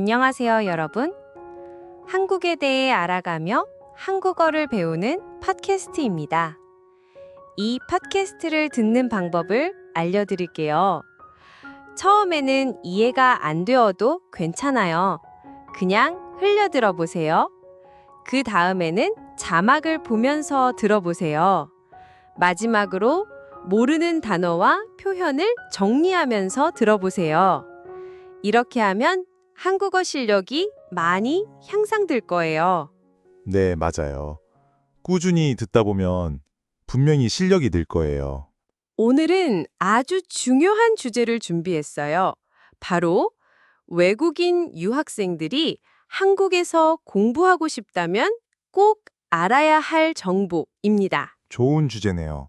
안녕하세요, 여러분. 한국에 대해 알아가며 한국어를 배우는 팟캐스트입니다. 이 팟캐스트를 듣는 방법을 알려드릴게요. 처음에는 이해가 안 되어도 괜찮아요. 그냥 흘려들어 보세요. 그 다음에는 자막을 보면서 들어보세요. 마지막으로 모르는 단어와 표현을 정리하면서 들어보세요. 이렇게 하면 한국어 실력이 많이 향상될 거예요. 네, 맞아요. 꾸준히 듣다 보면 분명히 실력이 늘 거예요. 오늘은 아주 중요한 주제를 준비했어요. 바로 외국인 유학생들이 한국에서 공부하고 싶다면 꼭 알아야 할 정보입니다. 좋은 주제네요.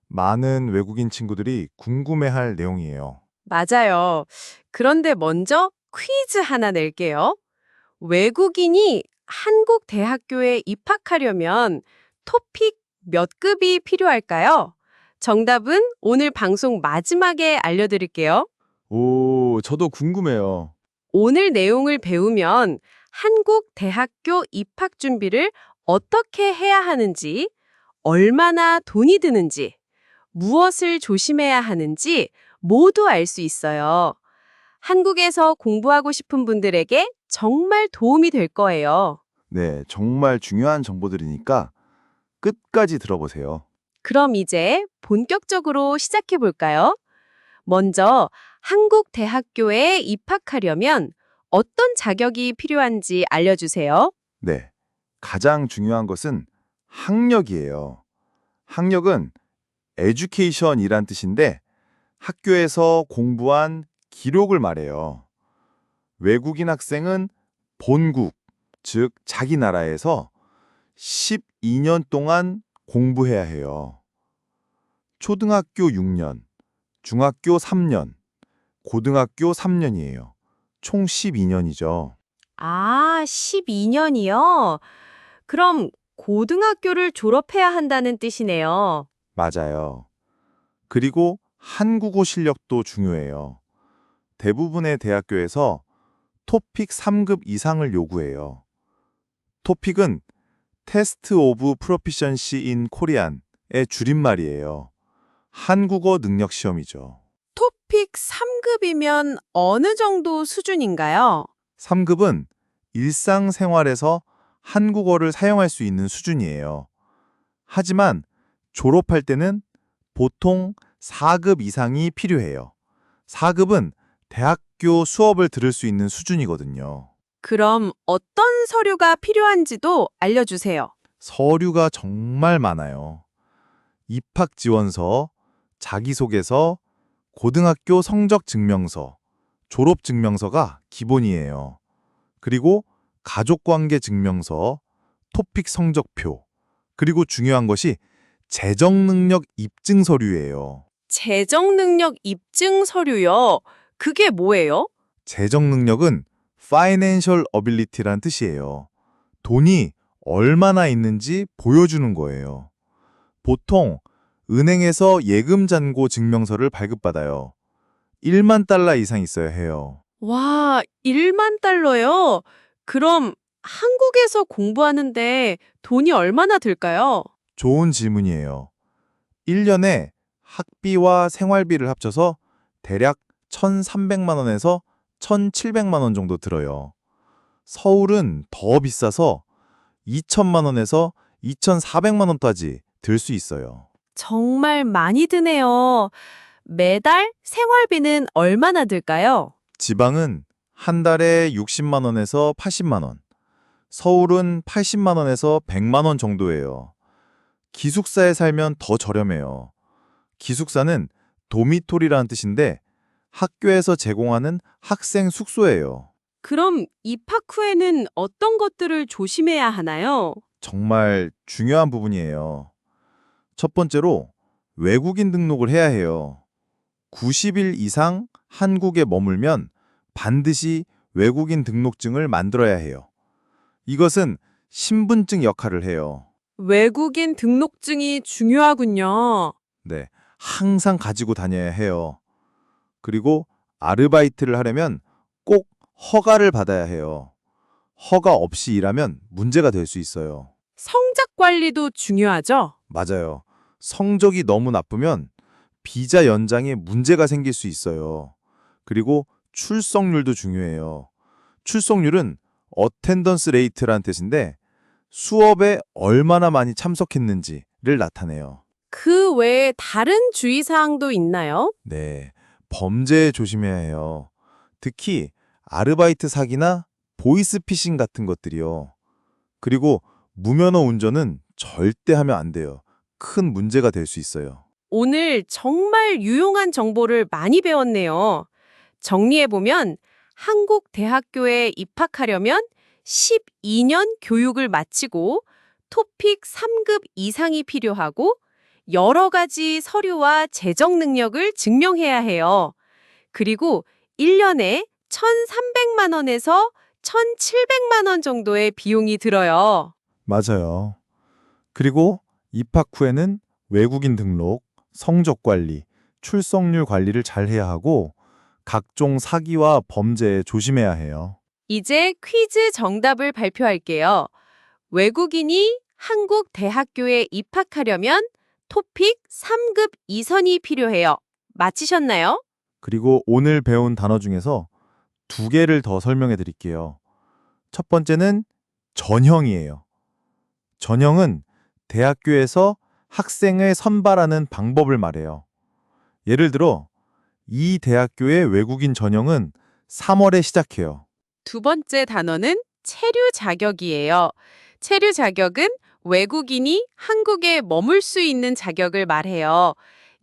많은 외국인 친구들이 궁금해할 내용이에요. 맞아요. 그런데 먼저 퀴즈 하나 낼게요. 외국인이 한국 대학교에 입학하려면 토픽 몇 급이 필요할까요? 정답은 오늘 방송 마지막에 알려드릴게요. 오, 저도 궁금해요. 오늘 내용을 배우면 한국 대학교 입학 준비를 어떻게 해야 하는지, 얼마나 돈이 드는지, 무엇을 조심해야 하는지 모두 알 수 있어요. 한국에서 공부하고 싶은 분들에게 정말 도움이 될 거예요. 네, 정말 중요한 정보들이니까 끝까지 들어보세요. 그럼 이제 본격적으로 시작해 볼까요? 먼저 한국 대학교에 입학하려면 어떤 자격이 필요한지 알려주세요. 네, 가장 중요한 것은 학력이에요. 학력은 education이란 뜻인데 학교에서 공부한 기록을 말해요. 외국인 학생은 본국, 즉 자기 나라에서 12년 동안 공부해야 해요. 초등학교 6년, 중학교 3년, 고등학교 3년이에요. 총 12년이죠. 아, 12년이요? 그럼 고등학교를 졸업해야 한다는 뜻이네요. 맞아요. 그리고 한국어 실력도 중요해요. 대부분의 대학교에서 토픽 3급 이상을 요구해요. 토픽은 테스트 오브 프로피션시 인 코리안의 줄임말이에요. 한국어 능력 시험이죠. 토픽 3급이면 어느 정도 수준인가요? 3급은 일상생활에서 한국어를 사용할 수 있는 수준이에요. 하지만 졸업할 때는 보통 4급 이상이 필요해요. 4급은 대학교 수업을 들을 수 있는 수준이거든요. 그럼 어떤 서류가 필요한지도 알려주세요. 서류가 정말 많아요. 입학 지원서, 자기소개서, 고등학교 성적 증명서, 졸업 증명서가 기본이에요. 그리고 가족관계 증명서, 토픽 성적표, 그리고 중요한 것이 재정 능력 입증 서류예요. 재정 능력 입증 서류요? 그게 뭐예요? 재정 능력은 financial ability란 뜻이에요. 돈이 얼마나 있는지 보여주는 거예요. 보통 은행에서 예금 잔고 증명서를 발급받아요. 1만 달러 이상 있어야 해요. 와, 1만 달러요? 그럼 한국에서 공부하는데 돈이 얼마나 들까요? 좋은 질문이에요. 1년에 학비와 생활비를 합쳐서 대략 1,300만 원에서 1,700만 원 정도 들어요. 서울은 더 비싸서 2천만 원에서 2,400만 원까지 들 수 있어요. 정말 많이 드네요. 매달 생활비는 얼마나 들까요? 지방은 한 달에 60만 원에서 80만 원, 서울은 80만 원에서 100만 원 정도예요. 기숙사에 살면 더 저렴해요. 기숙사는 도미토리라는 뜻인데 학교에서 제공하는 학생 숙소예요. 그럼 입학 후에는 어떤 것들을 조심해야 하나요? 정말 중요한 부분이에요. 첫 번째로 외국인 등록을 해야 해요. 90일 이상 한국에 머물면 반드시 외국인 등록증을 만들어야 해요. 이것은 신분증 역할을 해요. 외국인 등록증이 중요하군요. 네, 항상 가지고 다녀야 해요. 그리고 아르바이트를 하려면 꼭 허가를 받아야 해요. 허가 없이 일하면 문제가 될 수 있어요. 성적 관리도 중요하죠? 맞아요. 성적이 너무 나쁘면 비자 연장에 문제가 생길 수 있어요. 그리고 출석률도 중요해요. 출석률은 어텐던스 레이트란 뜻인데 수업에 얼마나 많이 참석했는지를 나타내요. 그 외에 다른 주의사항도 있나요? 네, 범죄에 조심해야 해요. 특히 아르바이트 사기나 보이스피싱 같은 것들이요. 그리고 무면허 운전은 절대 하면 안 돼요. 큰 문제가 될 수 있어요. 오늘 정말 유용한 정보를 많이 배웠네요. 정리해보면 한국 대학교에 입학하려면 12년 교육을 마치고 토픽 3급 이상이 필요하고 여러 가지 서류와 재정 능력을 증명해야 해요. 그리고 1년에 1,300만 원에서 1,700만 원 정도의 비용이 들어요. 맞아요. 그리고 입학 후에는 외국인 등록, 성적 관리, 출석률 관리를 잘 해야 하고 각종 사기와 범죄에 조심해야 해요. 이제 퀴즈 정답을 발표할게요. 외국인이 한국 대학교에 입학하려면 토픽 3급 이선이 필요해요. 맞히셨나요? 그리고 오늘 배운 단어 중에서 두 개를 더 설명해 드릴게요. 첫 번째는 전형이에요. 전형은 대학교에서 학생을 선발하는 방법을 말해요. 예를 들어, 이 대학교의 외국인 전형은 3월에 시작해요. 두 번째 단어는 체류 자격이에요. 체류 자격은 외국인이 한국에 머물 수 있는 자격을 말해요.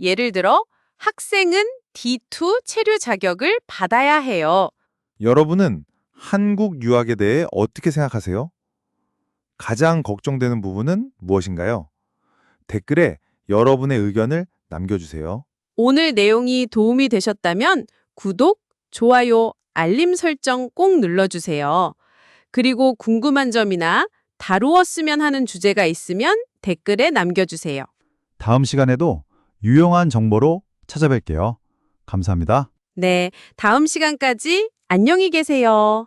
예를 들어 학생은 D2 체류 자격을 받아야 해요. 여러분은 한국 유학에 대해 어떻게 생각하세요? 가장 걱정되는 부분은 무엇인가요? 댓글에 여러분의 의견을 남겨주세요. 오늘 내용이 도움이 되셨다면 구독, 좋아요, 알림 설정 꼭 눌러주세요. 그리고 궁금한 점이나 다루었으면 하는 주제가 있으면 댓글에 남겨주세요. 다음 시간에도 유용한 정보로 찾아뵐게요. 감사합니다. 네, 다음 시간까지 안녕히 계세요.